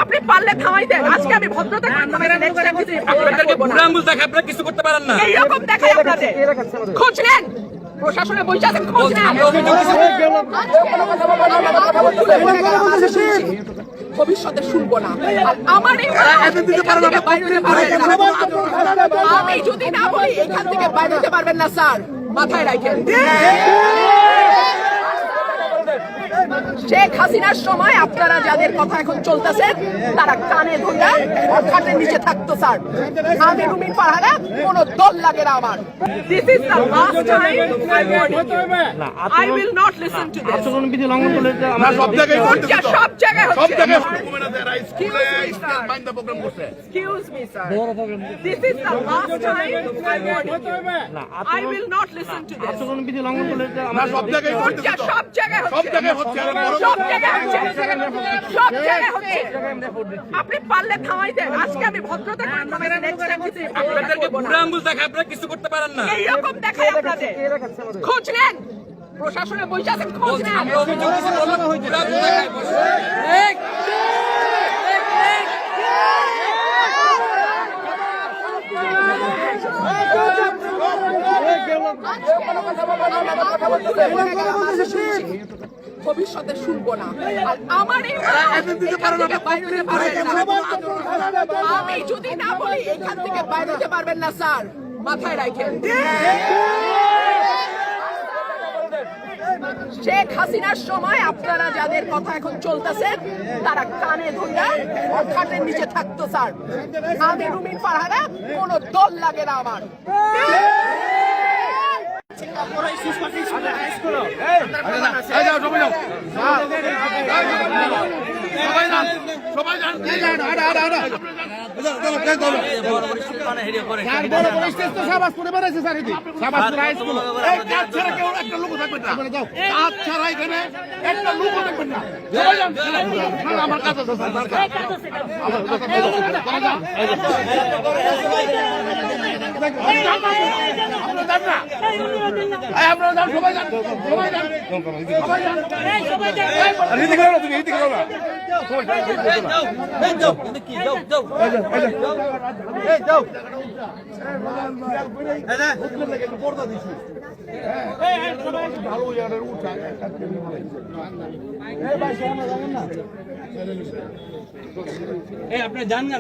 আপনি পারলে থামাই দেন। আজকে আমি ভদ্রতা করে থামাইছি, নেক্সট টাইম আপনাদেরকে বুড়া আঙ্গুল দেখায় আপনারা কিছু করতে পারেন না। এইরকম দেখাই আপনাদের। খোঁজ নেন, প্রশাসনে বসে আছেন, খোঁজ নেন। ভবিষ্যতে শুনবো না। আর আমার এই আমি যদি না বলি এখান থেকে বাইরে যেতে পারবেন না স্যার, মাথায় রাখেন। শেখ হাসিনার সময় আপনারা যাদের কথা এখন চলতেছেন তারা কানে ধরে খাটের নিচে থাকতো স্যার। আমি রুমিন ফারহানা, কোনো দল লাগে না আমার। This is the last time I will not listen to this. আচরণবিধি লঙ্ঘন করলে আমরা সব জায়গায় সব জায়গায় সব জায়গায় Excuse me, sir. This is the last time I will not listen to this. আচরণবিধি লঙ্ঘন করলে আমরা সব জায়গায় সব জায়গায় সব জায়গায় হচ্ছে সব জায়গায় হচ্ছে সব জায়গায় হচ্ছে। আপনি পারলে থামাই দেন। আজকে আমি ভদ্রতা করে থামাইছি, নেক্সট টাইম আপনাদেরকে বুড়া আঙ্গুল দেখায় আপনারা কিছু করতে পারেন না। এইরকম দেখাই আপনাদের। খোঁজ নেন, প্রশাসনে বসে আছেন, খোঁজ নেন। আমরা অভিযোগ করছি বুড়া আঙ্গুল দেখায় ভবিষ্যতে শুনবো না। আর আমার এই আমি যদি না বলি এখান থেকে বাইরে যেতে পারবেন না স্যার, মাথায় রাখেন। শেখ হাসিনার সময় আপনারা যাদের কথা এখন চলতেছেন তারা কানে ধরে খাটের নিচে থাকতো স্যার। আমি রুমিন ফারহানা, কোনো দল লাগে না আমার। আমার কাছে সবাই যান, সবাই যান, সবাই যান, আপনি জান না